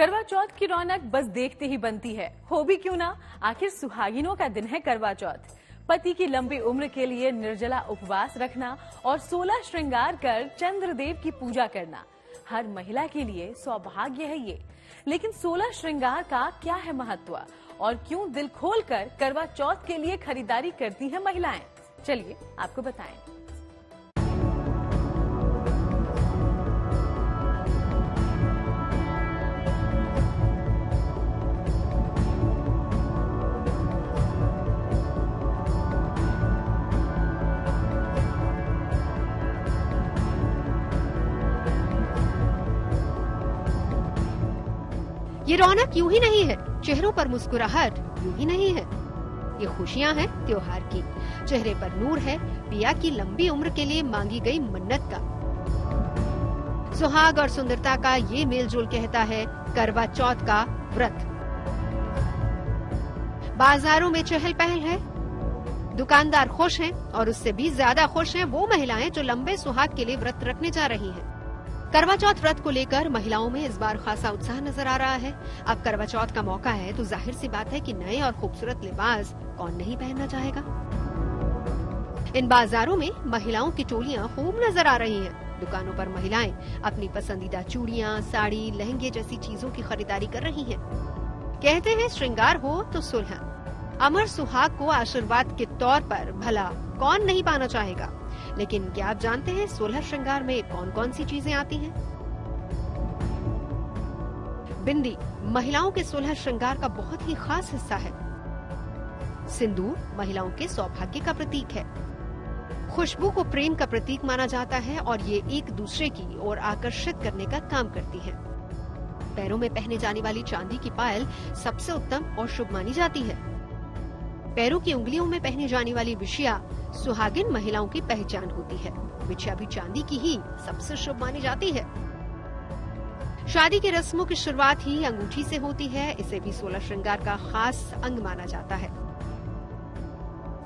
करवा चौथ की रौनक बस देखते ही बनती है, हो भी क्यों ना। आखिर सुहागिनों का दिन है करवा चौथ। पति की लंबी उम्र के लिए निर्जला उपवास रखना और 16 श्रृंगार कर चंद्रदेव की पूजा करना हर महिला के लिए सौभाग्य है ये। लेकिन 16 श्रृंगार का क्या है महत्व और क्यों दिल खोलकर करवा चौथ के लिए खरीदारी करती हैं महिलाएं? चलिए आपको बताएं। ये रौनक यूं ही नहीं है, चेहरों पर मुस्कुराहट यूं ही नहीं है। ये खुशियां हैं त्योहार की, चेहरे पर नूर है पिया की लंबी उम्र के लिए मांगी गई मन्नत का। सुहाग और सुंदरता का ये मेलजोल कहता है करवा चौथ का व्रत। बाजारों में चहल पहल है, दुकानदार खुश हैं और उससे भी ज्यादा खुश हैं वो महिलाएं जो लंबे सुहाग के लिए व्रत रखने जा रही हैं। करवा चौथ व्रत को लेकर महिलाओं में इस बार खासा उत्साह नजर आ रहा है। अब करवा चौथ का मौका है तो जाहिर सी बात है कि नए और खूबसूरत लिबास कौन नहीं पहनना चाहेगा। इन बाजारों में महिलाओं की टोलियां खूब नजर आ रही हैं। दुकानों पर महिलाएं अपनी पसंदीदा चूड़ियां, साड़ी, लहंगे जैसी चीजों की खरीदारी कर रही हैं। कहते हैं श्रृंगार हो तो सुलह। अमर सुहाग को आशीर्वाद के तौर पर भला कौन नहीं पाना चाहेगा। लेकिन क्या आप जानते हैं 16 श्रृंगार में कौन कौन सी चीजें आती हैं? बिंदी महिलाओं के 16 श्रृंगार का बहुत ही खास हिस्सा है। सिंदूर महिलाओं के सौभाग्य का प्रतीक है। खुशबू को प्रेम का प्रतीक माना जाता है और ये एक दूसरे की ओर आकर्षित करने का काम करती है। पैरों में पहने जाने वाली चांदी की पायल सबसे उत्तम और शुभ मानी जाती है। पैरों की उंगलियों में पहने जाने वाली बिछिया सुहागिन महिलाओं की पहचान होती है। बिछिया भी चांदी की ही सबसे शुभ मानी जाती है। शादी की रस्मों की शुरुआत ही अंगूठी से होती है। इसे भी 16 श्रृंगार का खास अंग माना जाता है।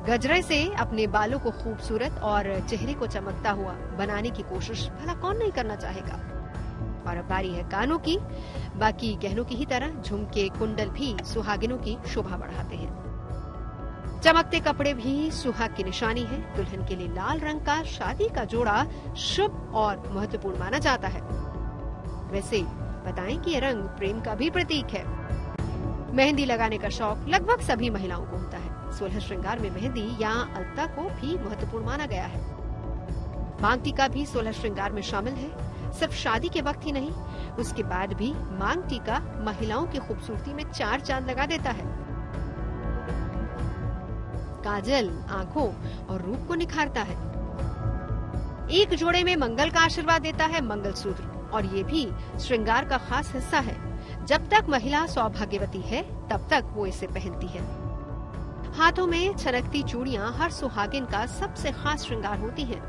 गजरे से अपने बालों को खूबसूरत और चेहरे को चमकता हुआ बनाने की कोशिश भला कौन नहीं करना चाहेगा। और अब बारी है कानों की। बाकी गहनों की ही तरह झुमके, कुंडल भी सुहागिनों की शोभा बढ़ाते हैं। चमकते कपड़े भी सुहाग की निशानी है। दुल्हन के लिए लाल रंग का शादी का जोड़ा शुभ और महत्वपूर्ण माना जाता है। वैसे बताएं कि ये रंग प्रेम का भी प्रतीक है। मेहंदी लगाने का शौक लगभग सभी महिलाओं को होता है। 16 श्रृंगार में मेहंदी या अलता को भी महत्वपूर्ण माना गया है। मांग टीका भी 16 श्रृंगार में शामिल है। सिर्फ शादी के वक्त ही नहीं, उसके बाद भी मांग टीका महिलाओं की खूबसूरती में 4 चांद लगा देता है। काजल आंखों और रूप को निखारता है। एक जोड़े में मंगल का आशीर्वाद देता है मंगलसूत्र, और ये भी श्रृंगार का खास हिस्सा है। जब तक महिला सौभाग्यवती है तब तक वो इसे पहनती है। हाथों में छनकती चूड़ियां हर सुहागिन का सबसे खास श्रृंगार होती हैं।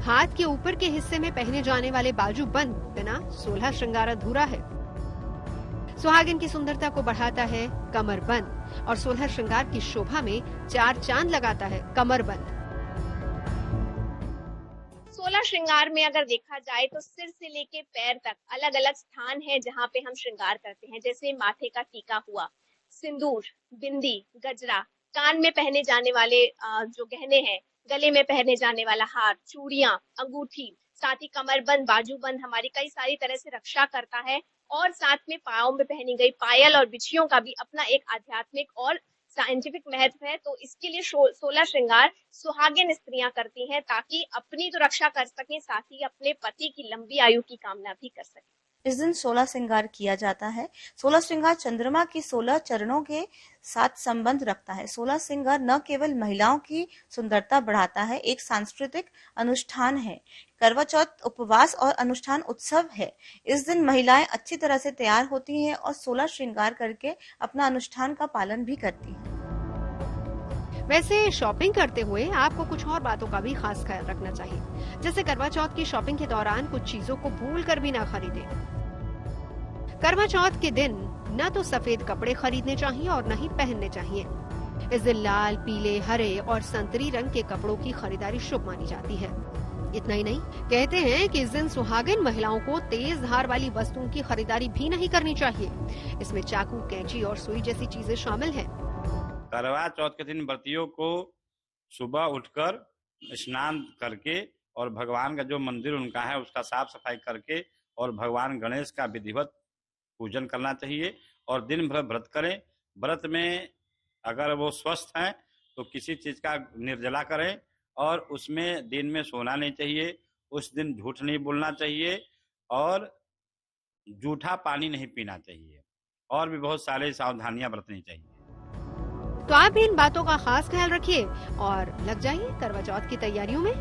हाथ के ऊपर के हिस्से में पहने जाने वाले बाजू बंद बिना 16 श्रृंगार अधूरा है। सुहागिन की सुंदरता को बढ़ाता है कमर बंद, और 16 श्रृंगार की शोभा में 4 चांद लगाता है कमर बंद। 16 श्रृंगार में अगर देखा जाए तो सिर से लेके पैर तक अलग अलग स्थान है जहाँ पे हम श्रृंगार करते हैं। जैसे माथे का टीका हुआ, सिंदूर, बिंदी, गजरा, कान में पहने जाने वाले जो गहने हैं, गले में पहने जाने वाला हार, चूड़ियां, अंगूठी, साथ ही कमरबंद, बाजूबंद हमारी कई सारी तरह से रक्षा करता है। और साथ में पाँव में पहनी गई पायल और बिछियों का भी अपना एक आध्यात्मिक और साइंटिफिक महत्व है। तो इसके लिए 16 श्रृंगार सुहागिन स्त्रियां करती हैं ताकि अपनी तो रक्षा कर सकें, साथ ही अपने पति की लंबी आयु की कामना भी कर सकें। इस दिन 16 श्रृंगार किया जाता है। 16 श्रृंगार चंद्रमा की 16 चरणों के साथ संबंध रखता है। 16 श्रृंगार न केवल महिलाओं की सुंदरता बढ़ाता है, एक सांस्कृतिक अनुष्ठान है। करवा चौथ उपवास और अनुष्ठान उत्सव है। इस दिन महिलाएं अच्छी तरह से तैयार होती हैं और 16 श्रृंगार करके अपना अनुष्ठान का पालन भी करती हैं। वैसे शॉपिंग करते हुए आपको कुछ और बातों का भी खास ख्याल रखना चाहिए। जैसे करवा चौथ की शॉपिंग के दौरान कुछ चीजों को भूल कर भी ना खरीदें। करवा चौथ के दिन न तो सफेद कपड़े खरीदने चाहिए और न ही पहनने चाहिए। इस दिन लाल, पीले, हरे और संतरी रंग के कपड़ों की खरीदारी शुभ मानी जाती है। इतना ही नहीं, कहते हैं कि इस दिन सुहागिन महिलाओं को तेज धार वाली वस्तुओं की खरीदारी भी नहीं करनी चाहिए। इसमें चाकू, कैंची और सुई जैसी चीजें शामिल हैं। करवा चौथ के दिन व्रतियों को सुबह उठकर स्नान करके और भगवान का जो मंदिर उनका है उसका साफ सफाई करके और भगवान गणेश का विधिवत पूजन करना चाहिए और दिन भर व्रत करें। व्रत में अगर वो स्वस्थ हैं तो किसी चीज का निर्जला करें और उसमें दिन में सोना नहीं चाहिए, उस दिन झूठ नहीं बोलना चाहिए और जूठा पानी नहीं पीना चाहिए और भी बहुत सारे सावधानियां बरतनी चाहिए। तो आप भी इन बातों का खास ख्याल रखिए और लग जाइए करवा चौथ की तैयारियों में।